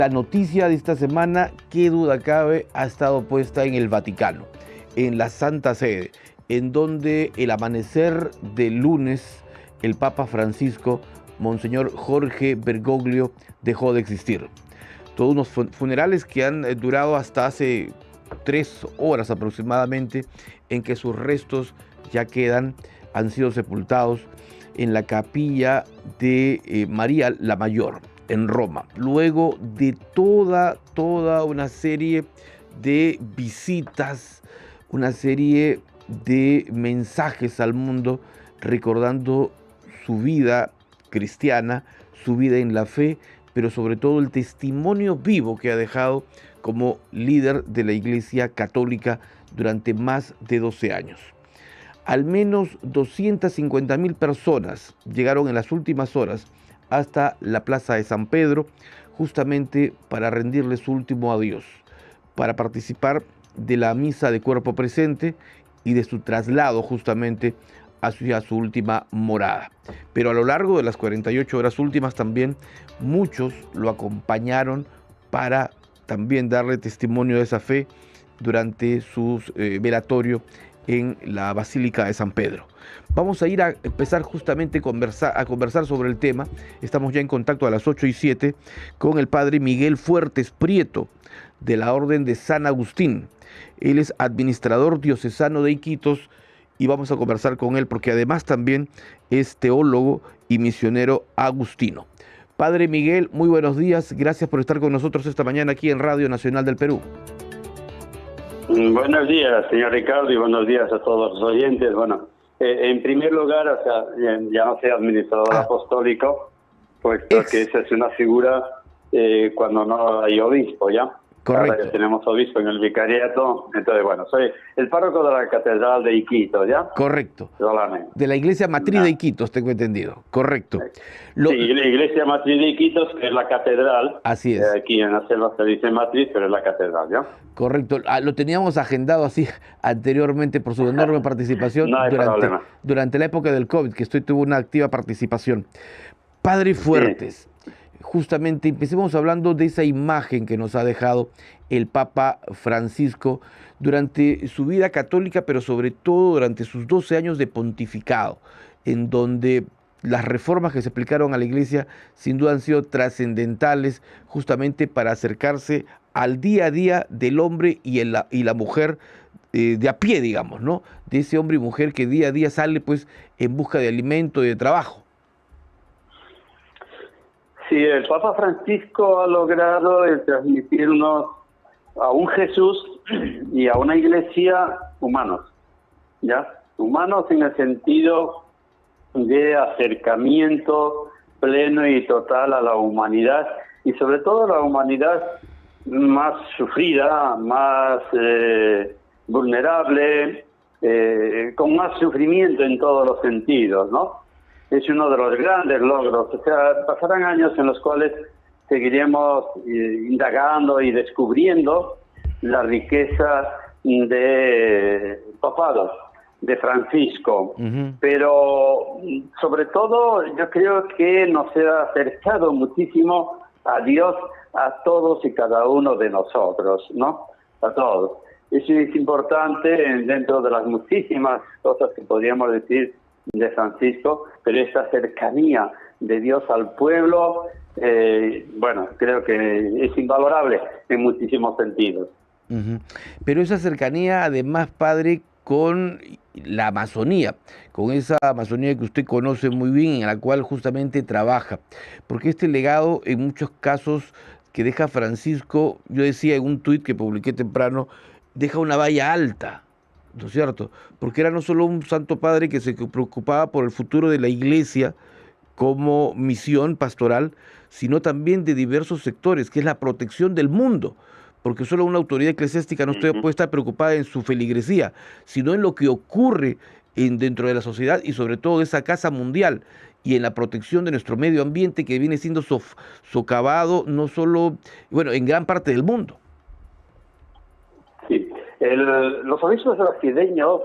La noticia de esta semana, qué duda cabe, ha estado puesta en el Vaticano, en la Santa Sede, en donde el amanecer del lunes, el Papa Francisco, Monseñor Jorge Bergoglio, dejó de existir. Todos unos funerales que han durado hasta hace 3 horas aproximadamente, en que sus restos ya han sido sepultados en la capilla de María la Mayor, en Roma, luego de toda una serie de visitas, una serie de mensajes al mundo recordando su vida cristiana, su vida en la fe, pero sobre todo el testimonio vivo que ha dejado como líder de la Iglesia Católica durante más de 12 años. Al menos 250.000 personas llegaron en las últimas horas hasta la Plaza de San Pedro, justamente para rendirle su último adiós, para participar de la misa de cuerpo presente y de su traslado justamente hacia su última morada. Pero a lo largo de las 48 horas últimas también muchos lo acompañaron para también darle testimonio de esa fe durante su velatorio en la Basílica de San Pedro. Vamos a ir a empezar justamente a conversar sobre el tema. Estamos ya en contacto a las 8:07 con el padre Miguel Fuertes Prieto, de la Orden de San Agustín. Él es administrador diocesano de Iquitos y vamos a conversar con él porque además también es teólogo y misionero agustino. Padre Miguel, muy buenos días. Gracias por estar con nosotros esta mañana aquí en Radio Nacional del Perú. Buenos días, señor Ricardo, y buenos días a todos los oyentes. Bueno, en primer lugar, o sea, ya no soy administrador apostólico, puesto que esa es una figura cuando no hay obispo, ¿ya? Correcto. Ahora ya tenemos obispo en el vicariato, entonces, bueno, soy el párroco de la Catedral de Iquitos, ¿ya? Correcto. Solamente. De la iglesia matriz de Iquitos, tengo entendido. Correcto. Sí, la iglesia matriz de Iquitos, que es la catedral. Así es. Aquí en la selva se dice matriz, pero es la catedral, ¿ya? Correcto. Lo teníamos agendado así anteriormente por su enorme participación durante la época del COVID, que tuvo una activa participación. Padre Fuertes, justamente empecemos hablando de esa imagen que nos ha dejado el Papa Francisco durante su vida católica, pero sobre todo durante sus 12 años de pontificado, en donde las reformas que se aplicaron a la Iglesia sin duda han sido trascendentales justamente para acercarse al día a día del hombre y la mujer de a pie, digamos, ¿no? De ese hombre y mujer que día a día sale pues en busca de alimento y de trabajo. Sí, el Papa Francisco ha logrado transmitirnos a un Jesús y a una iglesia humanos, ¿ya? Humanos en el sentido de acercamiento pleno y total a la humanidad, y sobre todo a la humanidad más sufrida, más vulnerable, con más sufrimiento en todos los sentidos, ¿no? Es uno de los grandes logros. O sea, pasarán años en los cuales seguiremos indagando y descubriendo la riqueza de papados de Francisco. Pero sobre todo yo creo que nos ha acercado muchísimo a Dios, a todos y cada uno de nosotros, ¿no? A todos. Eso es importante dentro de las muchísimas cosas que podríamos decir de Francisco, pero esta cercanía de Dios al pueblo, bueno, creo que es invalorable en muchísimos sentidos. Pero esa cercanía, además, padre, con la Amazonía, con esa Amazonía que usted conoce muy bien, en la cual justamente trabaja, porque este legado, en muchos casos que deja Francisco, yo decía en un tuit que publiqué temprano, deja una valla alta, ¿no es cierto? Porque era no solo un santo padre que se preocupaba por el futuro de la iglesia como misión pastoral, sino también de diversos sectores, que es la protección del mundo, porque solo una autoridad eclesiástica no puede estar preocupada en su feligresía, sino en lo que ocurre dentro de la sociedad y sobre todo de esa casa mundial y en la protección de nuestro medio ambiente que viene siendo socavado no solo, bueno, en gran parte del mundo. Sí. Los obispos brasileños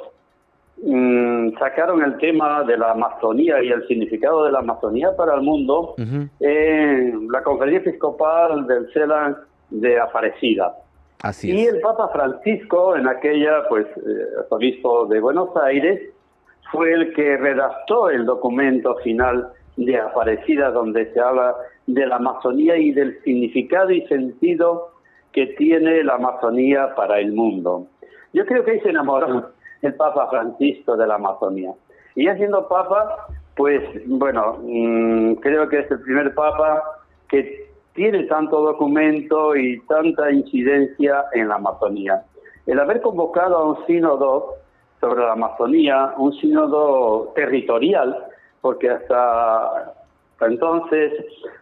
sacaron el tema de la Amazonía y el significado de la Amazonía para el mundo en la conferencia episcopal del CELAC de Aparecida. Así Y es. el Papa Francisco, en aquella, pues, arzobispo de Buenos Aires, fue el que redactó el documento final de Aparecida, donde se habla de la Amazonía y del significado y sentido que tiene la Amazonía para el mundo. Yo creo que ahí se enamoró el Papa Francisco de la Amazonía. Y ya siendo Papa, pues, bueno, creo que es el primer Papa que tiene tanto documento y tanta incidencia en la Amazonía. El haber convocado a un sínodo sobre la Amazonía, un sínodo territorial, porque hasta entonces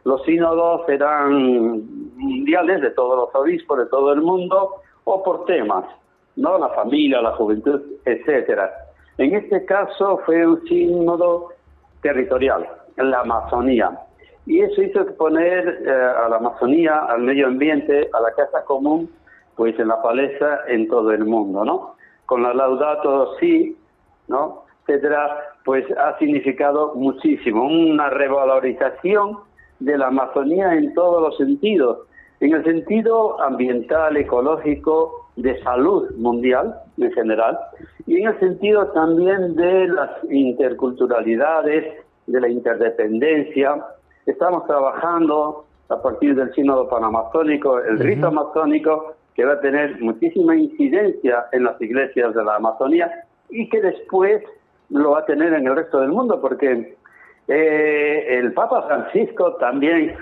los sínodos eran mundiales de todos los obispos de todo el mundo o por temas, ¿no? La familia, la juventud, etcétera. En este caso fue un sínodo territorial, en la Amazonía. Y eso hizo poner a la Amazonía, al medio ambiente, a la casa común, pues en la palestra en todo el mundo, ¿no? Con la Laudato Si, ¿no? Etcétera, pues ha significado muchísimo, una revalorización de la Amazonía en todos los sentidos, en el sentido ambiental, ecológico, de salud mundial en general, y en el sentido también de las interculturalidades, de la interdependencia. Estamos trabajando a partir del Sínodo Panamazónico, el rito amazónico, que va a tener muchísima incidencia en las iglesias de la Amazonía y que después lo va a tener en el resto del mundo, porque el Papa Francisco también,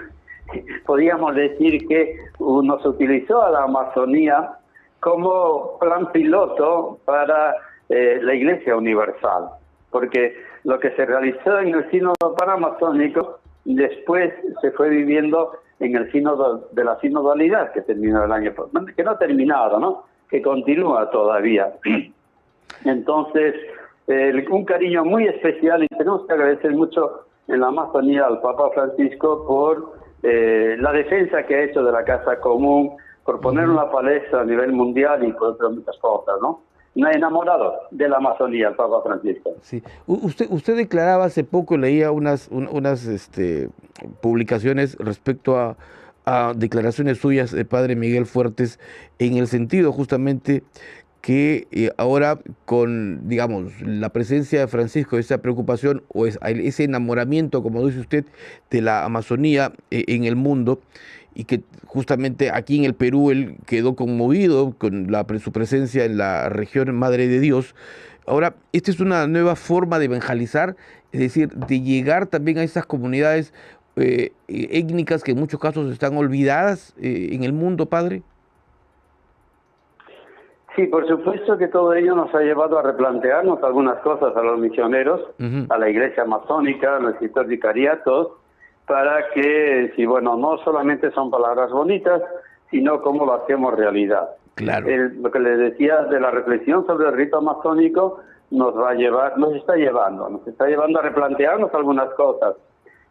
podríamos decir que nos utilizó a la Amazonía como plan piloto para la Iglesia Universal, porque lo que se realizó en el Sínodo Panamazónico después se fue viviendo en el sínodo de la sinodalidad, que terminó el año, que no ha terminado, ¿no? Que continúa todavía. Entonces, un cariño muy especial, y tenemos que agradecer mucho en la Amazonía al Papa Francisco por la defensa que ha hecho de la Casa Común, por poner una palestra a nivel mundial y por otras muchas cosas, ¿no? Me ha enamorado de la Amazonía el Papa Francisco. Sí. Usted declaraba hace poco, leía unas publicaciones respecto a declaraciones suyas de Padre Miguel Fuertes, en el sentido justamente que ahora con, digamos, la presencia de Francisco, esa preocupación o ese enamoramiento, como dice usted, de la Amazonía en el mundo, y que justamente aquí en el Perú él quedó conmovido con su presencia en la región Madre de Dios. Ahora, esta es una nueva forma de evangelizar, es decir, de llegar también a esas comunidades étnicas que en muchos casos están olvidadas en el mundo, Padre. Sí, por supuesto que todo ello nos ha llevado a replantearnos algunas cosas a los misioneros, a la Iglesia Amazónica, a los distintos vicariatos, para que, si bueno, no solamente son palabras bonitas, sino cómo lo hacemos realidad. Claro. Lo que les decía de la reflexión sobre el rito amazónico nos está llevando a replantearnos algunas cosas,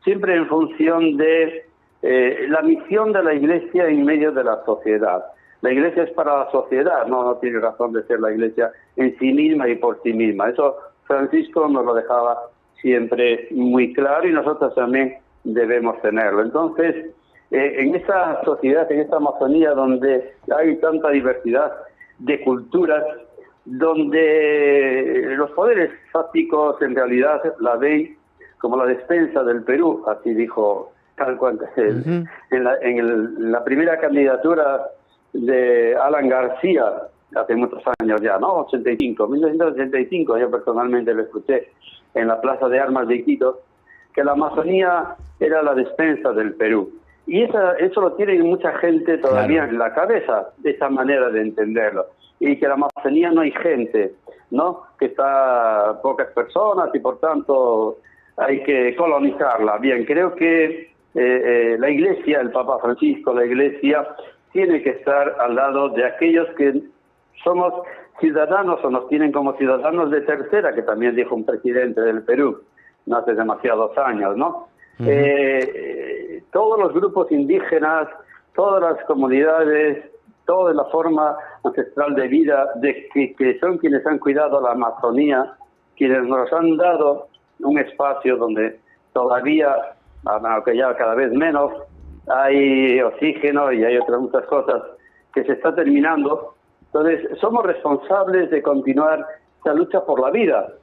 siempre en función de la misión de la Iglesia en medio de la sociedad. La Iglesia es para la sociedad, no tiene razón de ser la Iglesia en sí misma y por sí misma. Eso Francisco nos lo dejaba siempre muy claro y nosotros también debemos tenerlo. Entonces, en esa sociedad, en esta Amazonía donde hay tanta diversidad de culturas, donde los poderes fácticos en realidad la ven como la despensa del Perú, así dijo tal cual en la primera candidatura de Alan García, hace muchos años ya, ¿no? 1985, yo personalmente lo escuché en la Plaza de Armas de Iquitos, que la Amazonía era la despensa del Perú. Y eso lo tiene mucha gente todavía en la cabeza, de esa manera de entenderlo. Y que la Amazonía no hay gente, ¿no? Que está pocas personas y por tanto hay que colonizarla. Bien, creo que la Iglesia, el Papa Francisco, la Iglesia, tiene que estar al lado de aquellos que somos ciudadanos o nos tienen como ciudadanos de tercera, que también dijo un presidente del Perú no hace demasiados años, ¿no? Todos los grupos indígenas, todas las comunidades, toda la forma ancestral de vida de que son quienes han cuidado la Amazonía quienes nos han dado un espacio donde todavía, aunque ya cada vez menos, hay oxígeno y hay otras muchas cosas que se está terminando. Entonces, somos responsables de continuar esta lucha por la vida.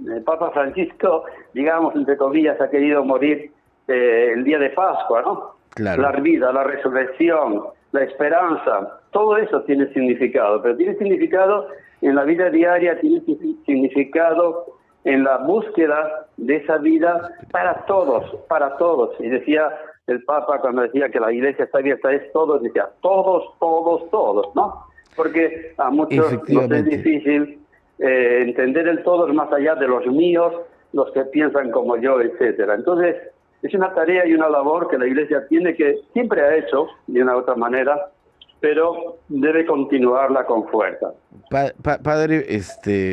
El Papa Francisco, digamos, entre comillas, ha querido morir el día de Pascua, ¿no? Claro. La vida, la resurrección, la esperanza, todo eso tiene significado, pero tiene significado en la vida diaria, tiene significado en la búsqueda de esa vida para todos, para todos. Y decía el Papa cuando decía que la Iglesia está abierta, es todos, decía todos, todos, todos, ¿no? Porque a muchos nos es difícil entender el todos más allá de los míos, los que piensan como yo, etcétera. Entonces, es una tarea y una labor que la Iglesia tiene que, siempre ha hecho de una u otra manera, pero debe continuarla con fuerza. Padre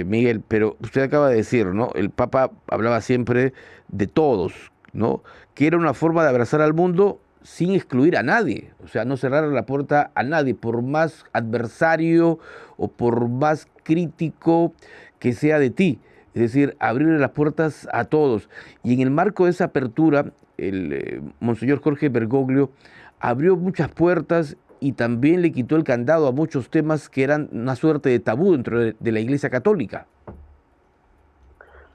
Miguel, pero usted acaba de decir, ¿no? El Papa hablaba siempre de todos, ¿no? Que era una forma de abrazar al mundo sin excluir a nadie, o sea, no cerrar la puerta a nadie, por más adversario o por más crítico que sea de ti. Es decir, abrirle las puertas a todos. Y en el marco de esa apertura, el Monseñor Jorge Bergoglio abrió muchas puertas y también le quitó el candado a muchos temas que eran una suerte de tabú dentro de la Iglesia Católica.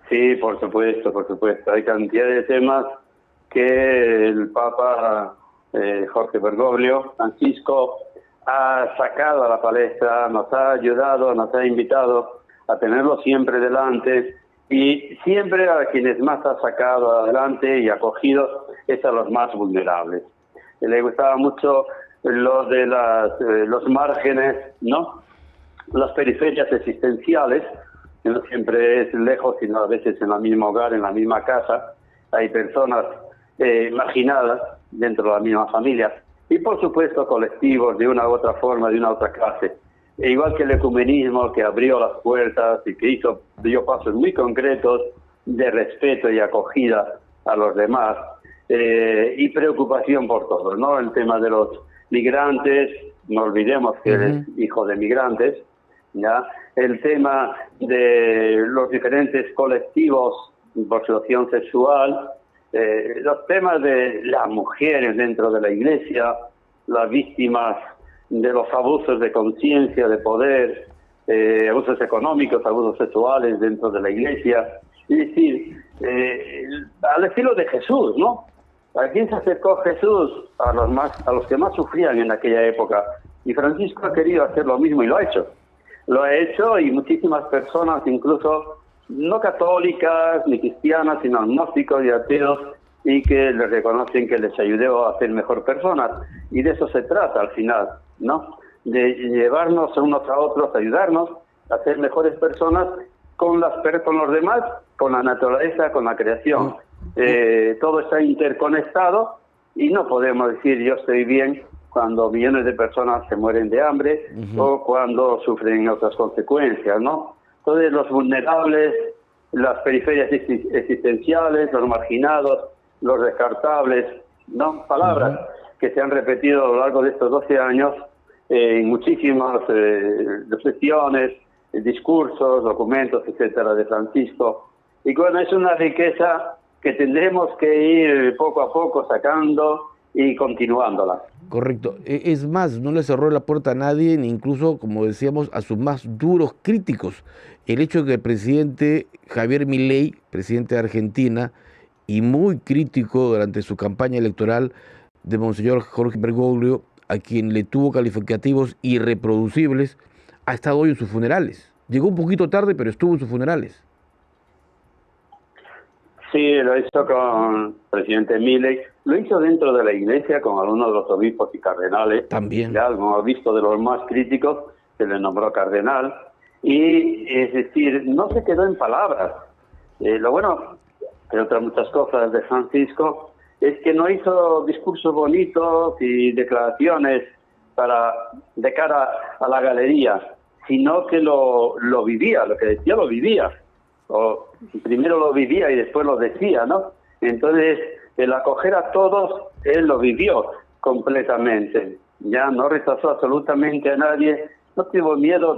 Sí, por supuesto, por supuesto. Hay cantidad de temas que el Papa Jorge Bergoglio, Francisco, ha sacado a la palestra, nos ha ayudado, nos ha invitado a tenerlo siempre delante, y siempre a quienes más ha sacado adelante y acogido es a los más vulnerables. Le gustaba mucho lo de los márgenes, ¿no? Las periferias existenciales, que no siempre es lejos, sino a veces en el mismo hogar, en la misma casa. Hay personas marginadas dentro de la misma familia, y por supuesto colectivos de una u otra forma, de una u otra clase. E igual que el ecumenismo, que abrió las puertas y que dio pasos muy concretos de respeto y acogida a los demás, y preocupación por todos, ¿no? El tema de los migrantes, no olvidemos que eres hijo de migrantes, ¿ya? El tema de los diferentes colectivos por su opción sexual, los temas de las mujeres dentro de la Iglesia, las víctimas de los abusos de conciencia, de poder, abusos económicos, abusos sexuales dentro de la Iglesia. Es decir, al estilo de Jesús, ¿no? ¿A quién se acercó Jesús? A los que más sufrían en aquella época. Y Francisco ha querido hacer lo mismo y lo ha hecho. Lo ha hecho, y muchísimas personas, incluso no católicas ni cristianas, sino agnósticos y ateos, y que les reconocen que les ayudó a ser mejor personas. Y de eso se trata al final, ¿no? De llevarnos unos a otros, ayudarnos a ser mejores personas con los demás, con la naturaleza, con la creación. Todo está interconectado y no podemos decir yo estoy bien cuando millones de personas se mueren de hambre o cuando sufren otras consecuencias, ¿no? Entonces los vulnerables, las periferias existenciales, los marginados, los descartables, ¿no? Palabras que se han repetido a lo largo de estos 12 años en muchísimas reflexiones, discursos, documentos, etcétera, de Francisco. Y bueno, es una riqueza que tendremos que ir poco a poco sacando y continuándola. Correcto. Es más, no le cerró la puerta a nadie, ni incluso, como decíamos, a sus más duros críticos. El hecho de que el presidente Javier Milei, presidente de Argentina, y muy crítico durante su campaña electoral de Monseñor Jorge Bergoglio, a quien le tuvo calificativos irreproducibles, ha estado hoy en sus funerales. Llegó un poquito tarde, pero estuvo en sus funerales. Sí, lo hizo con el presidente Milei, lo hizo dentro de la Iglesia con algunos de los obispos y cardenales. También. Ya algún obispo de los más críticos se le nombró cardenal. Y es decir, no se quedó en palabras. Lo bueno, entre otras muchas cosas de Francisco, es que no hizo discursos bonitos y declaraciones de cara a la galería, sino que lo vivía, lo que decía lo vivía. O primero lo vivía y después lo decía, ¿no? Entonces, el acoger a todos, él lo vivió completamente. Ya no rechazó absolutamente a nadie, no tuvo miedo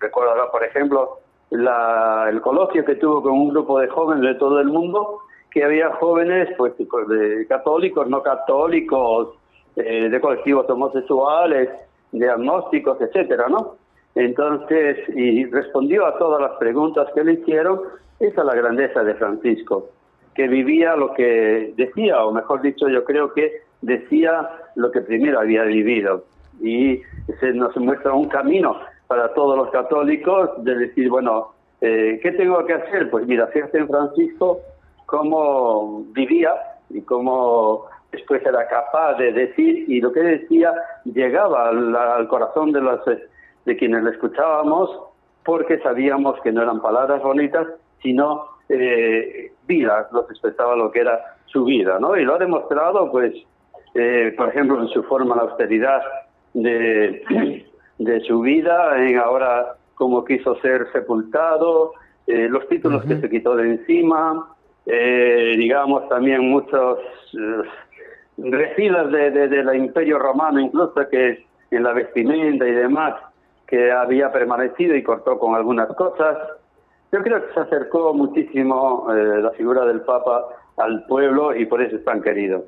recuerdo, por ejemplo, el coloquio que tuvo con un grupo de jóvenes de todo el mundo, que había jóvenes pues de católicos, no católicos, de colectivos homosexuales, de agnósticos, etcétera, ¿no? Entonces, y respondió a todas las preguntas que le hicieron. Esa es la grandeza de Francisco, que vivía lo que decía, o mejor dicho, yo creo que decía lo que primero había vivido. Y se nos muestra un camino para todos los católicos de decir, bueno, ¿qué tengo que hacer? Pues mira, fíjate en Francisco cómo vivía y cómo después era capaz de decir, y lo que decía llegaba al corazón de quienes le escuchábamos, porque sabíamos que no eran palabras bonitas, sino vidas, nos expresaba lo que era su vida, ¿no? Y lo ha demostrado, pues, por ejemplo, en su forma, la austeridad de su vida, en ahora cómo quiso ser sepultado, los títulos que se quitó de encima, digamos, también muchos refilas del Imperio Romano, incluso que en la vestimenta y demás, que había permanecido y cortó con algunas cosas. Yo creo que se acercó muchísimo la figura del Papa al pueblo y por eso es tan querido.